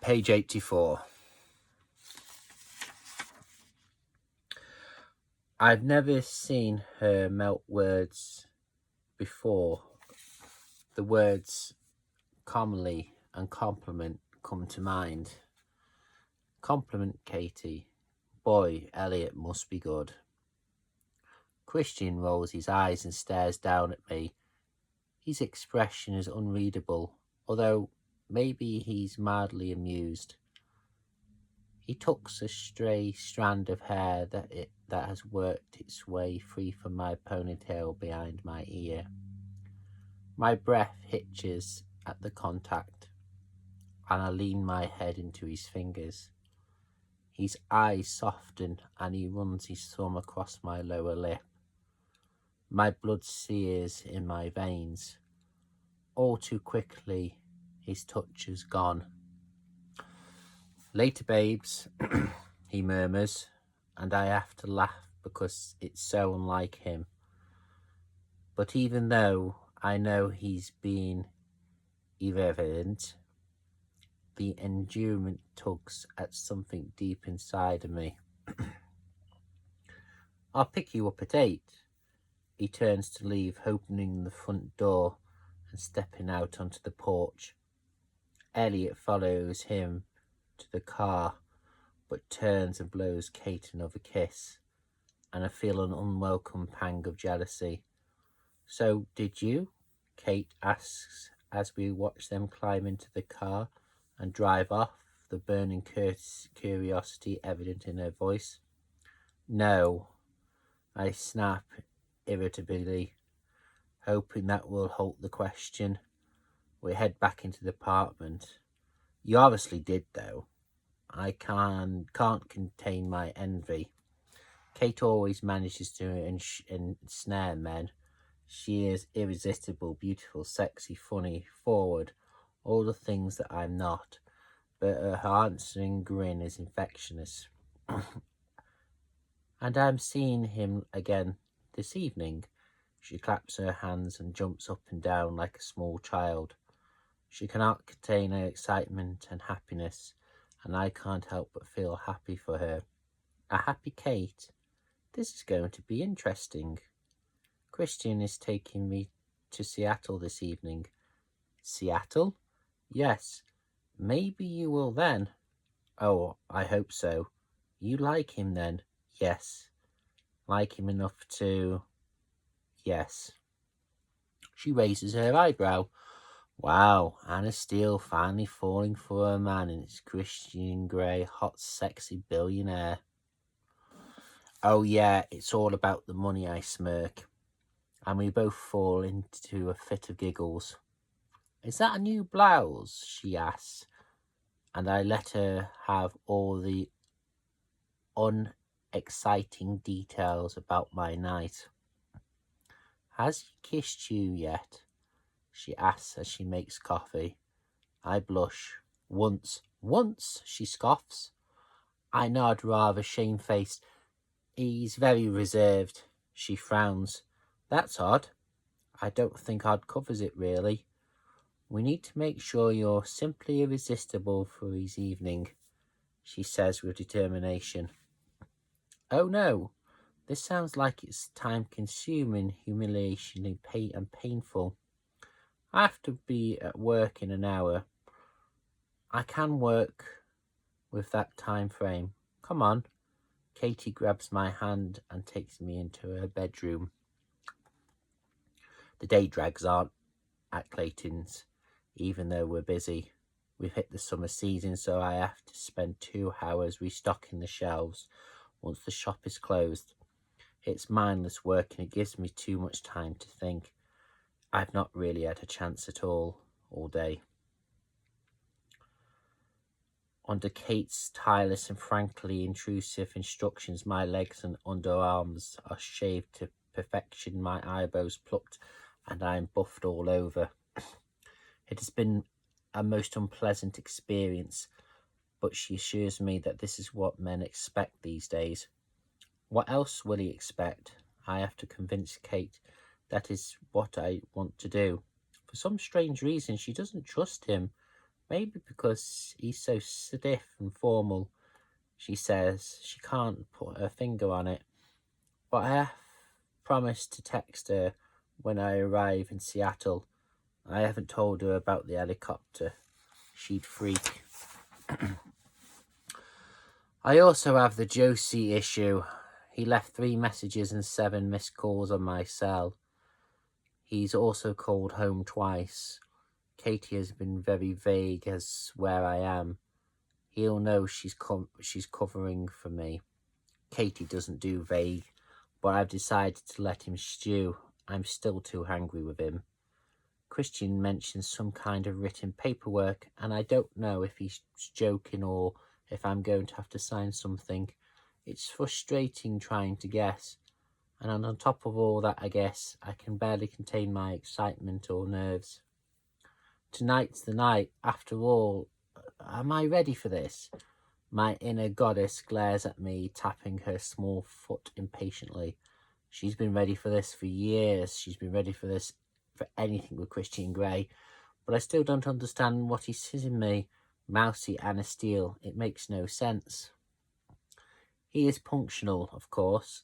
Page 84. I've never seen her melt words before. The words commonly and compliment come to mind. Compliment Katie. Boy, Elliot must be good. Christian rolls his eyes and stares down at me. His expression is unreadable, although maybe he's mildly amused. He tucks a stray strand of hair that has worked its way free from my ponytail behind my ear. My breath hitches at the contact, and I lean my head into his fingers. His eyes soften, and he runs his thumb across my lower lip. My blood sears in my veins. All too quickly, his touch is gone. Later, babes, he murmurs, and I have to laugh because it's so unlike him. But even though I know he's being irreverent, the endurement tugs at something deep inside of me. I'll pick you up at 8. He turns to leave, opening the front door and stepping out onto the porch. Elliot follows him to the car, but turns and blows Kate another kiss, and I feel an unwelcome pang of jealousy. So, did you? Kate asks as we watch them climb into the car and drive off, the burning curiosity evident in her voice. No, I snap irritably, hoping that will halt the question. We head back into the apartment. You obviously did, though. I can't contain my envy. Kate always manages to ensnare men. She is irresistible, beautiful, sexy, funny, forward, all the things that I'm not. But her answering grin is infectious. And I'm seeing him again this evening. She claps her hands and jumps up and down like a small child. She cannot contain her excitement and happiness, and I can't help but feel happy for her. A happy Kate. This is going to be interesting. Christian is taking me to Seattle this evening. Seattle? Yes. Maybe you will then. Oh, I hope so. You like him then? Yes. Like him enough to... Yes. She raises her eyebrow. Wow, Anna Steele finally falling for a man in his Christian Grey, hot, sexy billionaire. Oh yeah, it's all about the money, I smirk. And we both fall into a fit of giggles. Is that a new blouse? She asks. And I let her have all the unexciting details about my night. Has he kissed you yet? She asks as she makes coffee. I blush. Once, she scoffs. I nod, rather shamefaced. He's very reserved. She frowns. That's odd. I don't think Odd covers it, really. We need to make sure you're simply irresistible for his evening, she says with determination. Oh no, this sounds like it's time-consuming, humiliatingly and painful. I have to be at work in an hour. I can work with that time frame. Come on. Katie grabs my hand and takes me into her bedroom. The day drags on at Clayton's, even though we're busy. We've hit the summer season, so I have to spend 2 hours restocking the shelves once the shop is closed. It's mindless work and it gives me too much time to think. I've not really had a chance at all day. Under Kate's tireless and frankly intrusive instructions, my legs and underarms are shaved to perfection, my eyebrows plucked, and I am buffed all over. It has been a most unpleasant experience, but she assures me that this is what men expect these days. What else will he expect? I have to convince Kate that is what I want to do. For some strange reason, she doesn't trust him, Maybe because he's so stiff and formal, she says she can't put her finger on it. But I have promised to text her when I arrive in Seattle. I haven't told her about the helicopter. She'd freak. I also have the Josie issue. He left 3 messages and 7 missed calls on my cell. He's also called home twice. Katie has been very vague as where I am. He'll know she's covering for me. Katie doesn't do vague, but I've decided to let him stew. I'm still too angry with him. Christian mentions some kind of written paperwork, and I don't know if he's joking or if I'm going to have to sign something. It's frustrating trying to guess. And on top of all that, I guess, I can barely contain my excitement or nerves. Tonight's the night, after all. Am I ready for this? My inner goddess glares at me, tapping her small foot impatiently. She's been ready for this for years. She's been ready for this for anything with Christian Grey. But I still don't understand what he sees in me. Mousy Anna Steele. It makes no sense. He is punctual, of course,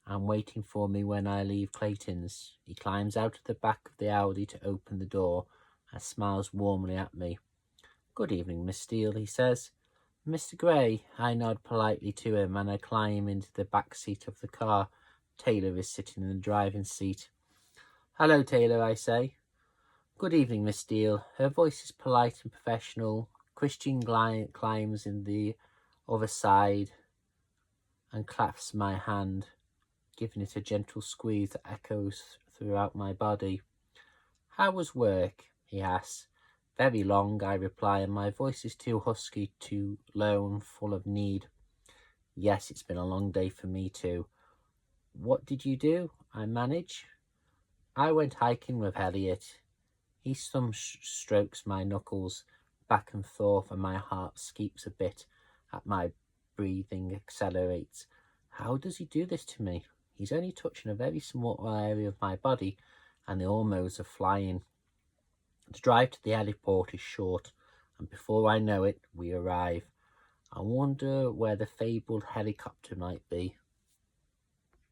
and waiting for me when I leave Clayton's. He climbs out of the back of the Audi to open the door and smiles warmly at me. Good evening, Miss Steele, he says. Mr. Grey, I nod politely to him and I climb into the back seat of the car. Taylor is sitting in the driving seat. Hello, Taylor, I say. Good evening, Miss Steele. Her voice is polite and professional. Christian climbs in the other side and clasps my hand, giving it a gentle squeeze that echoes throughout my body. How was work? He asks. Very long, I reply, and my voice is too husky, too low and full of need. Yes, it's been a long day for me too. What did you do? I manage. I went hiking with Elliot. He strokes my knuckles back and forth and my heart skips a bit as my breathing accelerates. How does he do this to me? He's only touching a very small area of my body and the hormones are flying. The drive to the heliport is short, and before I know it, we arrive. I wonder where the fabled helicopter might be.